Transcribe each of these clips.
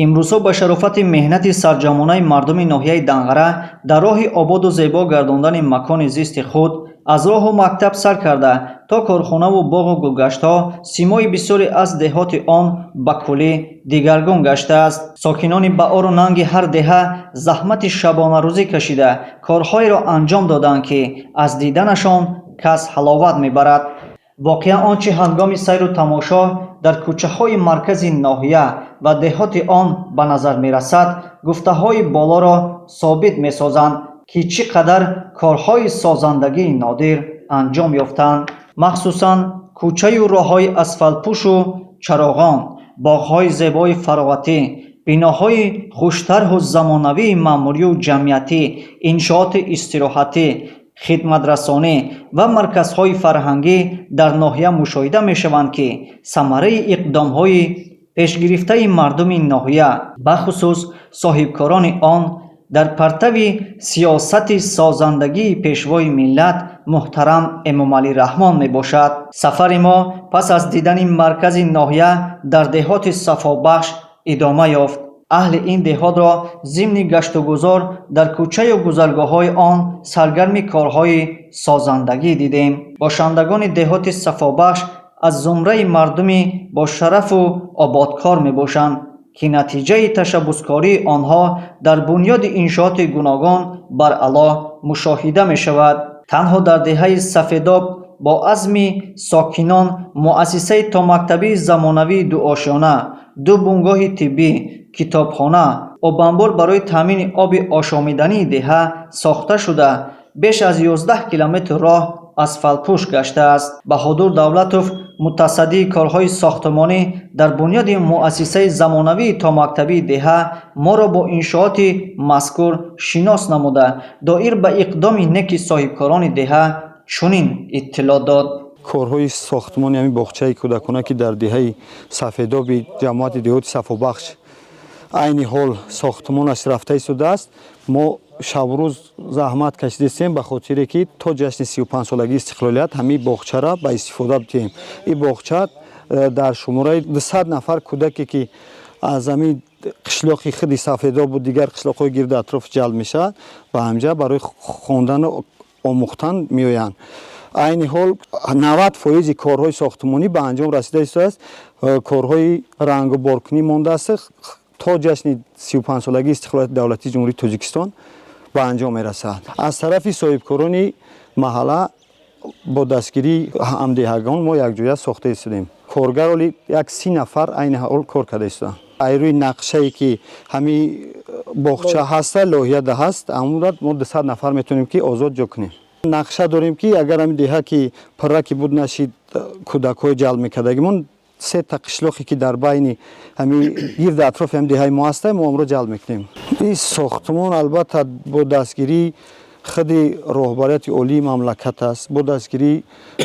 имрӯзҳо ба шарофати меҳнати сарҷамонаи мардуми ноҳияи Данғара дар роҳи ободу зебо гардондани макони зисти худ аз роҳу мактаб сар карда то корхонаву боғу гулгаштҳо симои бисёре аз деҳоти он ба куллӣ дигаргун гаштааст. Сокинони ба ору нанги ҳар деҳа заҳмати шабонарӯзӣ кашида корҳоеро анҷом доданд, ки аз диданашон кас ҳаловат мебарад. воқеан он чи ҳангоми сайру тамошо дар кӯчаҳои маркази ноҳия ва деҳоти он ба назар мерасад, гуфтаҳои болоро собит месозанд, ки чӣ қадар корҳои созандагии нодир анҷом ёфтанд. махсусан кӯчаю роҳҳои асфалтпӯшу чароғон, боғҳои зебои фароғатӣ, биноҳои хуштарҳу замонавии маъмурию ҷамъиятӣ, иншооти истироҳатӣ, хидматрасонӣ ва марказҳои фарҳангӣ дар ноҳия мушоҳида мешаванд, ки самараи иқдомҳои пешгирифтаи мардуми ноҳия, бахусус соҳибкорони он, дар партави сиёсати созандагии пешвои миллат муҳтарам Эмомалӣ Раҳмон мебошад. сафари мо пас аз дидани маркази ноҳия дар деҳоти Сафобахш идома ёфт. аҳли ин деҳотро зимни гаштугузор дар кӯчаю гузаргоҳҳои он саргарми корҳои созандагӣ дидем. бошандагони деҳоти Сафобахш аз зумраи мардуми бошарафу ободкор мебошанд, ки натиҷаи ташаббускории онҳо дар бунёди иншооти гуногун баръало мушоҳида мешавад. танҳо дар деҳаи Сафедоб бо азми сокинон муассисаи томактабии замонавии дуошёна, ду бунгоҳи тиббӣ, китобхона, обанбор барои таъмини оби ошомидании деҳа сохта шуда беш аз 11 километр роҳ асфалтпӯш гаштааст. Баҳодур Давлатов, мутасаддии корҳои сохтмонӣ дар бунёди муассисаи замонавии томактабии деҳа, моро бо иншооти мазкур шинос намуда, доир ба иқдоми неки соҳибкорони деҳа чунин иттилоъ дод. корҳои сохтмони ҳамин боғчаи кӯдакона, ки дар деҳаи Сафедоби ҷамоати деҳоти Сафобахш айни ҳол сохтмонаш рафта истодааст. мо шабрӯз заҳмат кашидем ба хотире ки то ҷашни 35-солагии истиқлолият ҳамин боғчара ба истифода бидиҳем. ин боғча дар шумораи 200 нафар кӯдаке, ки аз ҳамин қишлоқи худи Сафедобу дигар қишлоқҳои гирду атроф ҷалб мешавад, ба ҳамҷа барои хондану омӯхтан меоянд. айни ҳол 90% корҳои сохтмонӣ ба анҷом расида истодааст. корҳои рангу боркунӣ мондааст то ҷашни 35-солагии истиқлолияти давлатии ҷумҳурии Тоҷикистон ба анҷом мерасад. аз тарафи соҳибкорони маҳалла бо дастгирии ҳамдиҳагон мо якҷоя сохта истодем. коргар оли як 30 нафар айни ҳол кор карда истоданд. айрӯи нақшае ки ҳамин боғча ҳаста лоҳияда ҳаст, амурад мо 200 нафар метавонем ки озод ҷо кунем. нақша дорем ки агар ҳамин деҳа ки пурраки буд нашид кӯдакҳои ҷалб мекардагимон, се та қишлоқе ки дар байни ҳамин гирди атрофи ҳамин деҳаи мо ҳаста, мо онро ҷалб мекунем. ин сохтмон албатта бо дастгирии худи роҳбарияти олии мамлакат аст, бо дастгирии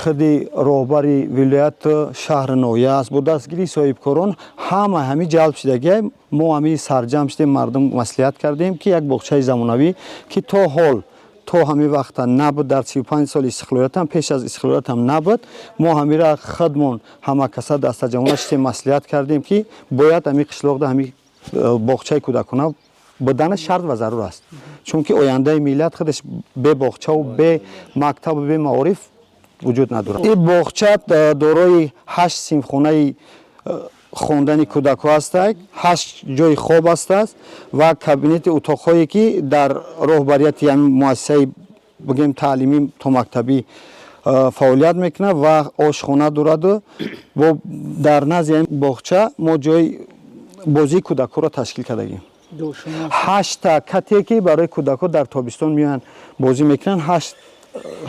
худи роҳбари вилояту шаҳри ноҳия аст, бо дастгирии соҳибкорон ҳамин ҷалб шудагӣ мо ҳамин сарҷамъ шудем, мардум маслиҳат кардем ки як боғчаи замонавӣ, ки то ҳол то ҳамин вақта набуд, дар 35 соли истиқлолиятам, пеш аз истиқлолиятам набуд, мо ҳамира худмон ҳамакаса дастаҷамона шудем, маслиҳат кардем ки бояд ҳамин қишлоқда ҳамин боғчаи кӯдакона будани шарт ва зарур аст. чунки ояндаи миллат худаш бе боғчаву бе мактабу бе маориф вуҷуд надорад. ин боғча дорои 8 синфхонаи хондани кӯдакҳо ҳастанд, 8 ҷойи хоб ҳастааст ва кабинети утоқҳое ки дар роҳбарияти ҳамин муассисаи бигем таълимӣ то мактабӣ фаъолият мекунад ва ошхона дораду дар назди ҳамин боғча мо ҷои бозии кӯдакҳоро ташкил кардагем. 8 кате ки барои кӯдакҳо дар тобистон меоянд бозӣ мекунанд,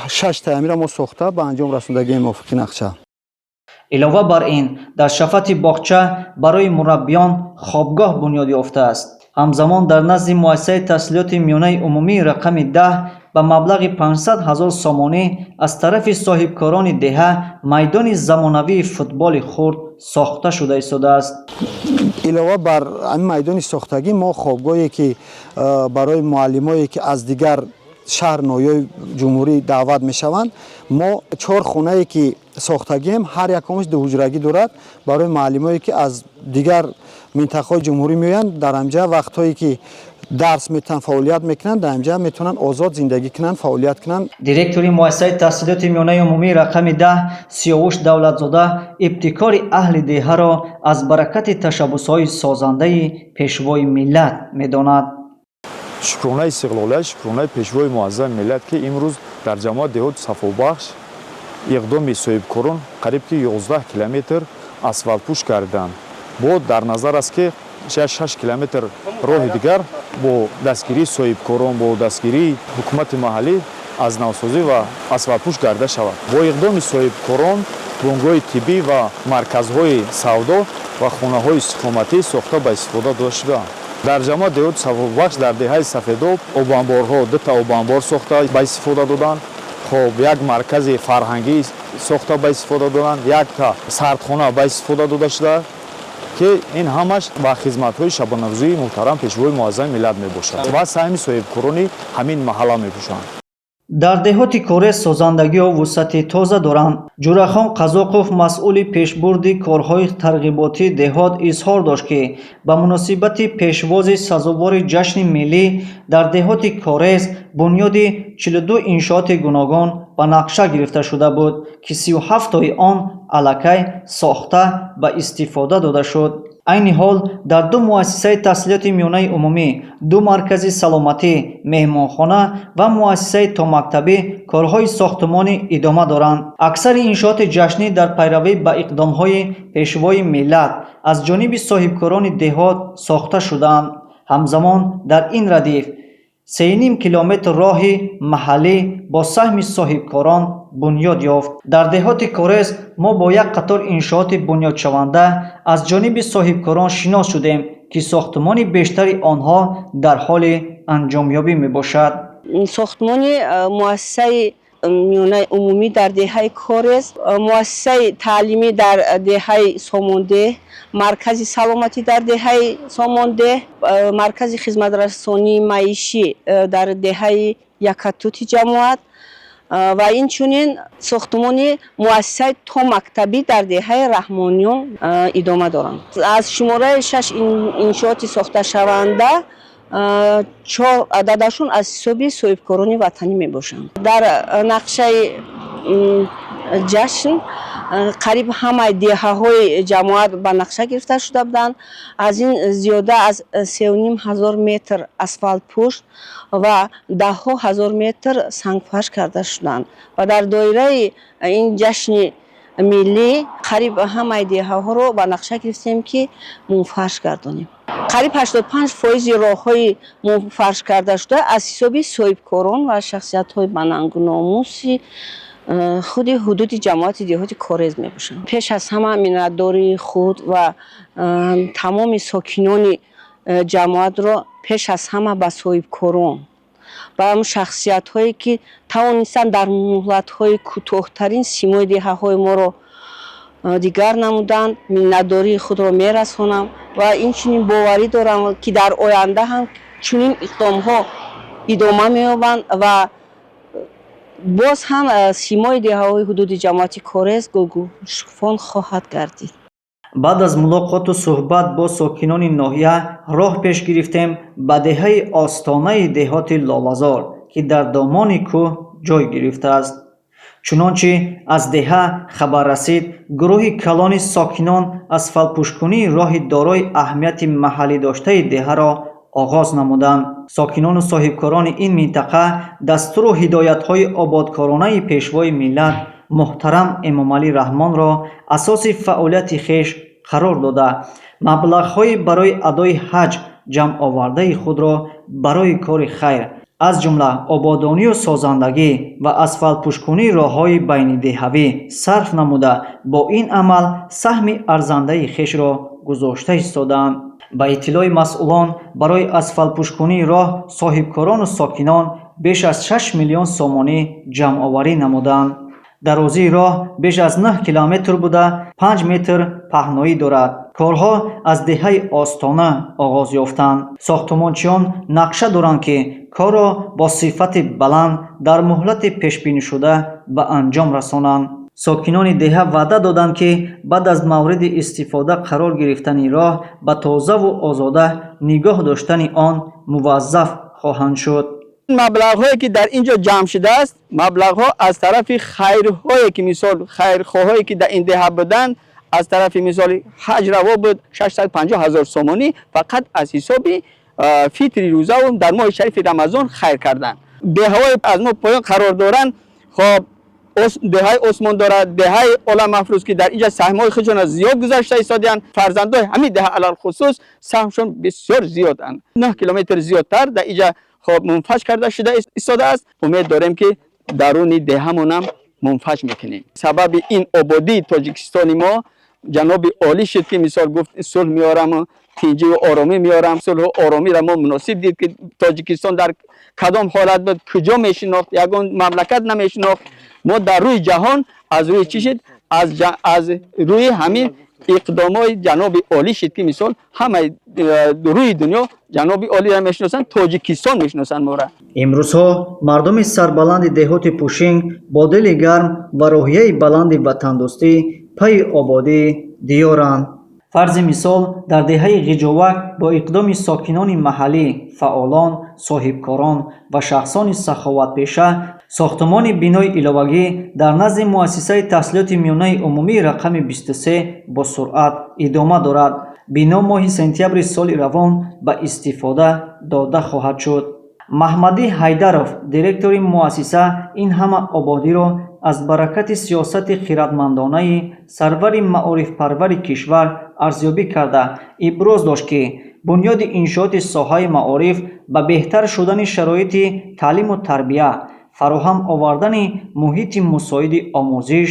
6 та ҳамира мо сохта ба анҷом расондагем мувофиқи нақша. илова бар ин, дар шафати боғча барои мураббиён хобгоҳ бунёд ёфтааст. ҳамзамон дар назди муассисаи таҳсилоти миёнаи умумии рақами 10 ба маблағи 500 000 сомонӣ аз тарафи соҳибкорони деҳа майдони замонавии футболи хурд сохта шуда истодааст. илова бар ҳамин майдони сохтагӣ мо хобгоҳе ки барои муаллимое ки аз дигар шаҳр ноҳияи ҷумҳурӣ даъват мешаванд, мо 4 хонае ки сохтагӣ ҳам ҳар якумаш дуҳуҷрагӣ дорад барои муаллимое ки аз дигар минтақаҳои ҷумҳурӣ меоянд дар ҳамҷа вақтҳое ки дарс метавонанд фаъолият мекунанд дар ҳамҷа метавонанд озод зиндагӣ кунанд фаъолият кунанд. директори муассисаи таҳсилоти миёнаи умумии рақами 10 Сиёвуш Давлатзода ибтикори аҳли деҳаро аз баракати ташаббусҳои созандаи пешвои миллат медонад. шукронаи истиқлолия, шукронаи пешвои муаззами миллат ки имрӯз дар ҷамоати деҳоти сафобахш иқдоми соҳибкорон қариб ки 11 километр асфалтпӯш карданд. бо дар назар аст ки 6 километр роҳи дигар бо дастгирии соҳибкорон, бо дастгирии ҳукумати маҳаллӣ аз навсозӣ ва асфалтпӯш гарда шавад. бо иқдоми соҳибкорон бонкҳои тиббӣ ва марказҳои савдо ва хонаҳои истиқоматӣ сохта ба истифода дода шудаанд. дар ҷамоати деҳоти сафобахш дар деҳаи сафедоб обанборҳо 2 обанбор сохта ба истифода доданд. хоб як маркази фарҳангӣ сохта ба истифода доданд, як сардхона ба истифода дода шуда ки ин ҳамаш ба хизматҳои шабонарӯзии муҳтарам пешвои муаззами миллат мебошад ва саҳми соҳибкорони ҳамин маҳалла мепӯшанд. дар деҳоти корес созандагиҳо вусъати тоза доранд. ҷурахон қазоқов масъули пешбурди корҳои тарғиботии деҳот изҳор дошт ки ба муносибати пешвози сазовори ҷашни миллӣ дар деҳоти корес бунёди 42 иншооти гуногун ба нақша гирифта шуда буд ки 37тои он аллакай сохта ба истифода дода шуд. айни ҳол дар 2 муассисаи таҳсилоти миёнаи умумӣ, 2 маркази саломатӣ, меҳмонхона ва муассисаи томактабӣ корҳои сохтмонӣ идома доранд. аксари иншооти ҷашнӣ дар пайравӣ ба иқдомҳои пешвои миллат аз ҷониби соҳибкорони деҳот сохта шудаанд. ҳамзамон дар ин радиф 3,5 километр роҳи маҳаллӣ бо саҳми соҳибкорон бунёд ёфт. дар деҳоти корес мо бо як қатор иншооти бунёдшаванда аз ҷониби соҳибкорон шинос шудем ки сохтмони бештари онҳо дар ҳоли анҷомёбӣ мебошад. сохтмони муассисаи миёнаи умумӣ дар деҳаи корес, муассисаи таълимӣ дар деҳаи сомондеҳ, маркази саломатӣ дар деҳаи сомондеҳ, маркази хизматрасонии маишӣ дар деҳаи якатути ҷамоат ва инчунин сохтмони муассисаи томактабӣ дар деҳаи раҳмониён идома доранд. аз шумораи 6 иншооти сохташаванда 4 ададашон аз ҳисоби соҳибкорони ватанӣ мебошанд. дар нақшаи ҷашн қариб ҳамаи деҳаҳои ҷамоат ба нақша гирифта шуда буданд. аз ин зиёда аз 3,500 метр асфалтпӯшт ва даҳҳо ҳазор метр сангфарш карда шуданд ва дар доираи ин ҷашни миллӣ қариб ҳамаи деҳаҳоро ба нақша гирифтем ки мунфарш гардонем. қариб 85% роҳҳои мунфарш карда шуда аз ҳисоби соҳибкорон ва шахсиятҳои ба нангу номуси худи ҳудуди ҷамоати деҳоти корез мебошанд. пеш аз ҳама миннатдории худ ва тамоми сокинони ҷамоатро пеш аз ҳама ба соҳибкорон ба ҳам шахсиятҳое ки тавонистанд дар муҳлатҳои кӯтоҳтарин симои деҳаҳои моро дигар намуданд, миннатдории худро мерасонам ва инчунин боварӣ дорам ки дар оянда ҳам чунин иқдомҳо идома меёбанд ва боз ҳам симои деҳаҳои ҳудуди ҷамоати корес гулгушуфон хоҳад гардид. баъд аз мулоқоту суҳбат бо сокинони ноҳия роҳ пеш гирифтем ба деҳаи остонаи деҳоти Лолазор ки дар домони кӯҳ ҷой гирифтааст. чунончи аз деҳа хабар расид, гурӯҳи калони сокинон асфалтпӯшкунии роҳи дорои аҳамияти маҳаллӣ доштаи деҳаро оғоз намуданд. сокинону соҳибкорони ин минтақа дастуру ҳидоятҳои ободкоронаи пешвои миллат муҳтарам Эмомалӣ Раҳмонро асоси фаъолияти хеш қарор дода, маблағҳои барои адои ҳаҷ ҷамъовардаи худро барои кори хайр, аз ҷумла ободонию созандагӣ ва асфалтпӯшкунии роҳҳои байнидеҳавӣ сарф намуда, бо ин амал саҳми арзандаи хешро гузошта истодаанд. ба иттилои масъулон, барои асфалтпӯшкунии роҳ соҳибкорону сокинон беш аз 6 миллион сомонӣ ҷамъоварӣ намуданд. дарозии роҳ беш аз 9 километр буда 5 метр паҳноӣ дорад. корҳо аз деҳаи остона оғоз ёфтанд. сохтмончиён нақша доранд ки корро бо сифати баланд дар муҳлати пешбинишуда ба анҷом расонанд. сокинони деҳа ваъда доданд ки баъд аз мавриди истифода қарор гирифтани роҳ ба тозаву озода нигоҳ доштани он муваззаф хоҳанд шуд. маблағҳое ки дар инҷо ҷамъ шудааст, маблағҳо аз тарафи хайрҳое ки мисол хайрхоҳое ки дар ин деҳа буданд, аз тарафи мисоли ҳаҷраво буд 650 000 сомонӣ фақат аз ҳисоби фитри рӯзаву дар моҳи шарифи рамазон хайр карданд. деҳаҳое аз мо поён қарор доранд, хоб деҳаи осмон дорад, деҳаи олам мафрӯз ки дар инҷа саҳмҳои худшон зиёд гузашта истоданд, фарзандои ҳамин деҳа алалхусус саҳмшон бисёр зиёданд. 9 километр зиёдтар дар инҷа хоб мунфаҷ карда шуда истодааст. умед дорем ки даруни деҳамонам мунфаҷ мекунем. сабаби ин ободии тоҷикистони мо ҷаноби олӣ шуд ки мисол гуфт сулҳ меораму тинҷиву оромӣ меорам. сулҳу оромиро мо муносиб дид ки тоҷикистон дар кадом ҳолат буд, куҷо мешинохт, ягон мамлакат намешинохт. мо дар рӯи ҷаҳон аз рӯи чӣ шуд, аз рӯи ҳамин иқдомои ҷаноби олӣ шуд ки мисол ҳамаи рӯи дунё ҷаноби олиро мешиносанд, тоҷикистон мешиносанд моро. имрӯзҳо мардуми сарбаланди деҳоти пушинг бо дили гарм ва роҳияи баланди ватандӯстӣ пайи ободии диёранд. фарзи мисол дар деҳаи ғиҷовак бо иқдоми сокинони маҳаллӣ, фаъолон, соҳибкорон ва шахсони саховатпеша сохтмони бинои иловагӣ дар назди муассисаи таҳсилоти миёнаи умумии рақами 23 бо суръат идома дорад. бино моҳи сентябри соли равон ба истифода дода хоҳад шуд. маҳмадӣ ҳайдаров, директори муассиса, ин ҳама ободиро аз баракати сиёсати хиратмандонаи сарвари маорифпарвари кишвар арзёбӣ карда иброз дошт ки бунёди иншооти соҳаи маориф ба беҳтар шудани шароити таълиму тарбия, фароҳам овардани муҳити мусоиди омӯзиш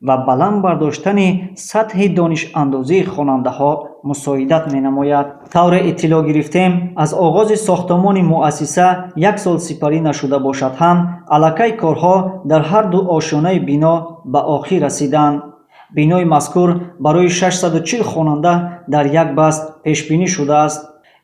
ва баланд бардоштани сатҳи донишандозии хонандаҳо мусоидат менамояд. тавре иттилоъ гирифтем, аз оғози сохтмони муассиса 1 сол сипарӣ нашуда бошад ҳам аллакай корҳо дар ҳар ду ошёнаи бино ба охир расиданд. бинои мазкур барои 640 хонанда дар як баст пешбинӣ шудааст.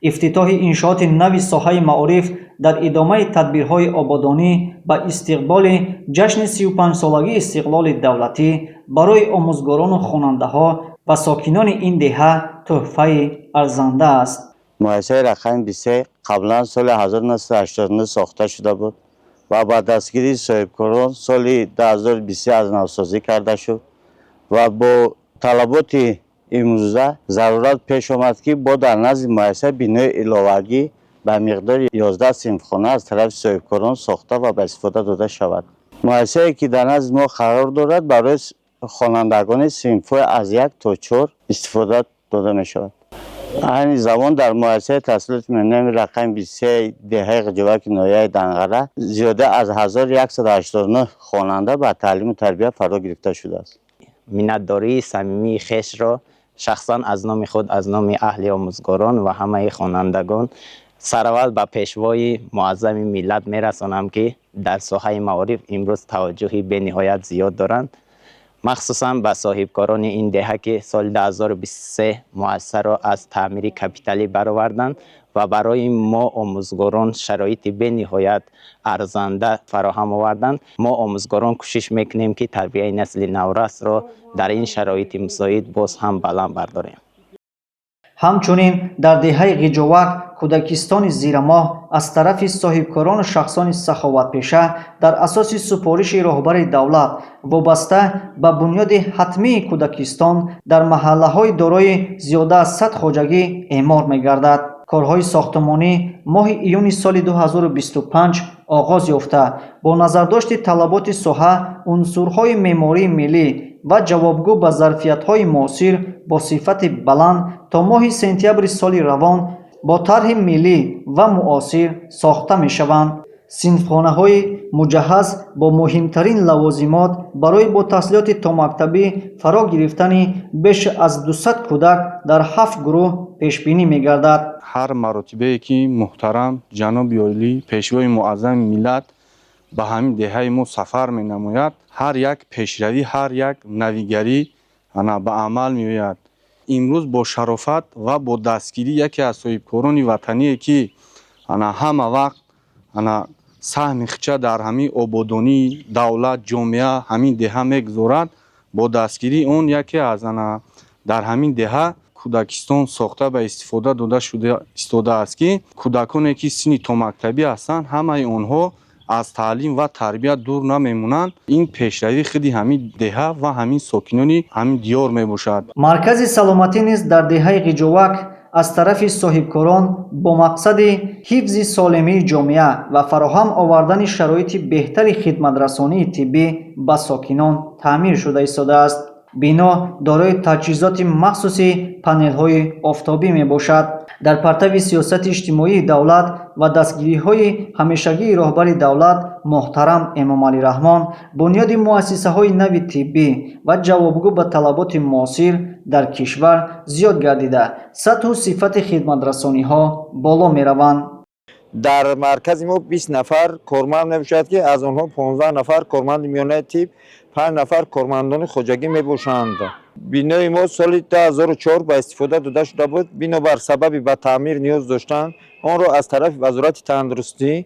ифтитоҳи иншооти нави соҳаи маориф дар идомаи тадбирҳои ободонӣ ба истиқболи ҷашни 35-солагии истиқлоли давлатӣ барои омӯзгорону хонандаҳо ва сокинони ин деҳа тӯҳфаи арзанда аст. муассисаи рақами 23 қаблан соли 1989 сохта шуда буд ва ба дастгирии соҳибкорон соли 2020 аз навсозӣ карда шуд ва бо талаботи имрӯза зарурат пеш омад ки бо дар назди муассиса бинои иловагӣ ба миқдори 11 синфхона аз тарафи соҳибкорон сохта ва ба истифода дода шавад. муассисае ки дар назди мо қарор дорад барои хонандагони синфҳои аз 1 то 4 истифода дода мешавад. айни замон дар муассисаи таҳсилоти миёнаи рақами 23 деҳаи ғиҷоваки ноҳияи Данғара зиёда аз 1189 хонанда ба таълиму тарбия фаро гирифта шудааст. миннатдории самимии хешро шахсан аз номи худ, аз номи аҳли омӯзгорон ва ҳамаи хонандагон сараввал ба пешвои муаззами миллат мерасонам ки дар соҳаи маориф имрӯз таваҷҷӯҳи бениҳоят зиёд доранд. махсусан ба соҳибкорони ин деҳа ки соли 2023 муассисаро аз таъмири капиталӣ бароварданд ва барои мо омӯзгорон шароити бениҳоят арзанда фароҳам оварданд. мо омӯзгорон кӯшиш мекунем ки тарбияи насли наврасро дар ин шароити мусоид боз ҳам баланд бардорем. ҳамчунин дар деҳаи ғиҷовак кӯдакистони зирамоҳ аз тарафи соҳибкорону шахсони саховатпеша дар асоси супориши роҳбари давлат вобаста ба бунёди ҳатмии кӯдакистон дар маҳаллаҳои дорои зиёда аз 100 хоҷагӣ эъмор мегардад. корҳои сохтмонӣ моҳи июни соли 2025 оғоз ёфта бо назардошти талаботи соҳа унсурҳои меъмории миллӣ ва ҷавобгӯ ба зарфиятҳои муосир бо сифати баланд то моҳи сентябри соли равон бо тарҳи миллӣ ва муосир сохта мешаванд. синфхонаҳои муҷаҳҳаз бо муҳимтарин лавозимот барои бо таҳсилоти томактабӣ фаро гирифтани беш аз 200 кӯдак дар 7 гурӯҳ пешбинӣ мегардад. ҳар маротибае ки муҳтарам ҷаноби олӣ пешвои муаззами миллат ба ҳамин деҳаи мо сафар менамояд, ҳар як пешравӣ, ҳар як навигарӣ ба амал меояд. имрӯз бо шарофат ва бо дастгирӣ яке аз соҳибкорони ватание ки ҳама вақт саҳми хича дар ҳамин ободонии давлат, ҷомеа, ҳамин деҳа мегузорад, бо дастгирии он яке аз дар ҳамин деҳа кӯдакистон сохта ба истифода дода шуда истодааст ки кӯдаконе ки синни томактабӣ ҳастанд ҳамаи онҳо аз таълим ва тарбият дур намемонанд. Ин пешравии худи ҳамин деҳа ва ҳамин сокинони ҳамин диёр мебошад. маркази саломатӣ низ дар деҳаи ғиҷовак аз тарафи соҳибкорон бо мақсади ҳифзи солимии ҷомеа ва фароҳам овардани шароити беҳтари хидматрасонии тиббӣ ба сокинон таъмир шуда истодааст. бино дорои таҷҳизоти махсуси панелҳои офтобӣ мебошад. дар партави сиёсати иҷтимоии давлат ва дастгириҳои ҳамешагии роҳбари давлат муҳтарам эмомалӣ раҳмон бунёди муассисаҳои нави тиббӣ ва ҷавобгӯ ба талаботи муосир дар кишвар зиёд гардида сатҳу сифати хидматрасониҳо боло мераванд. дар маркази мо 20 нафар корманд мебошад ки аз онҳо 15 нафар корманди миёнаи тиб, 5 нафар кормандони хоҷагӣ мебошанд. бинои мо соли 2004 ба истифода дода шуда буд. бинобар сабаби ба таъмир ниёз доштанд, онро аз тарафи вазорати тандурустӣ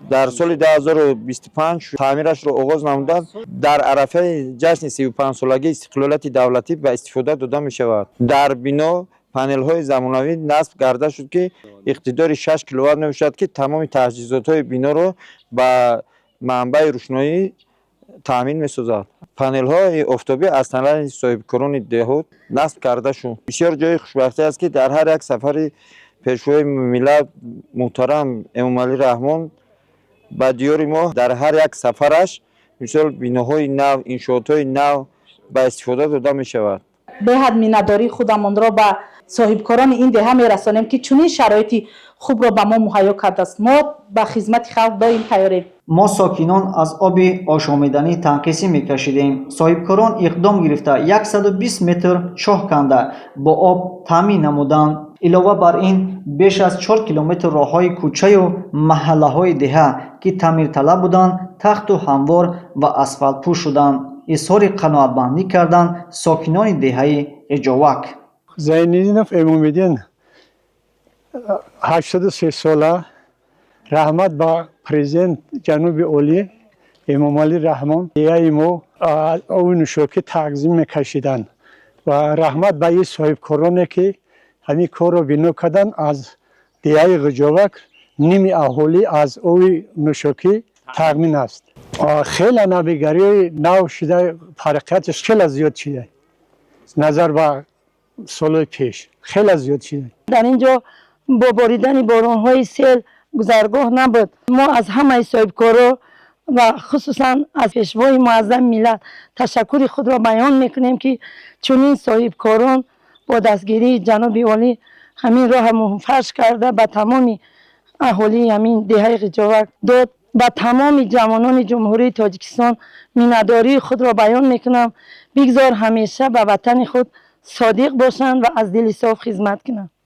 дар соли 2025 таъмирашро оғоз намуданд. дар арафаи ҷашни 35-солагии истиқлолияти давлатӣ ба истифода дода мешавад. дар бино панелҳои замонавӣ насб гарда шуд ки иқтидори 6 киловатт мебошад ки тамоми таҷҳизотҳои биноро ба манбаи рӯшноӣ таъмин месозад. панелҳои офтобӣ аз тарафи соҳибкорони деҳот насб карда шуд. бисёр ҷои хушбахтӣ аст ки дар ҳар як сафари пешвои миллат муҳтарам эмомалӣ раҳмон ба диёри мо дар ҳар як сафараш мисол биноҳои нав, иншоотҳои нав ба истифода дода мешавад. беҳад миннатдории худамонро ба соҳибкорони ин деҳа мерасонем ки чунин шароити хубро ба мо муҳайё кардааст. мо ба хизмати халқ доим тайёрем. мо сокинон аз оби ошомиданӣ танқисӣ мекашидем. соҳибкорон иқдом гирифта 120 метр чоҳ канда бо об таъмин намуданд. илова бар ин беш аз 4 километр роҳҳои кӯчаю маҳаллаҳои деҳа ки таъмирталаб буданд тахту ҳамвор ва асфалтпӯш шуданд. изҳори қаноатмандӣ карданд сокинони деҳаи ғиҷовак. зайниддинов эмомиддин 83 сола, раҳмат ба президент ҷаноби олӣ эмомалӣ раҳмон деҳаи мо оби нӯшокӣ тақзим мекашиданд ва раҳмат ба ин соҳибкороне ки ҳамин корро бино карданд. аз деҳаи ғиҷовак ними аҳолӣ аз оби нӯшокӣ таъмин аст. хеле навигарии нав шуда, тараққиятш хеле зиёд шуда назар ба солҳои пеш хеле зиёд шуда. дар ин ҷо бо боридани боронҳои сел гузаргоҳ набуд. мо аз ҳамаи соҳибкоро ва хусусан аз пешвои муаззами миллат ташаккури худро баён мекунем ки чунин соҳибкорон бо дастгирии ҷаноби олӣ ҳамин роҳа мунфарш карда ба тамоми аҳолии ҳамин деҳаи ғиҷовак дод. ба тамоми ҷавонони ҷумҳурии Тоҷикистон миннатдории худро баён мекунам. бигзор ҳамеша ба ватани худ содиқ бошанд ва аз дили соф хизмат кунанд.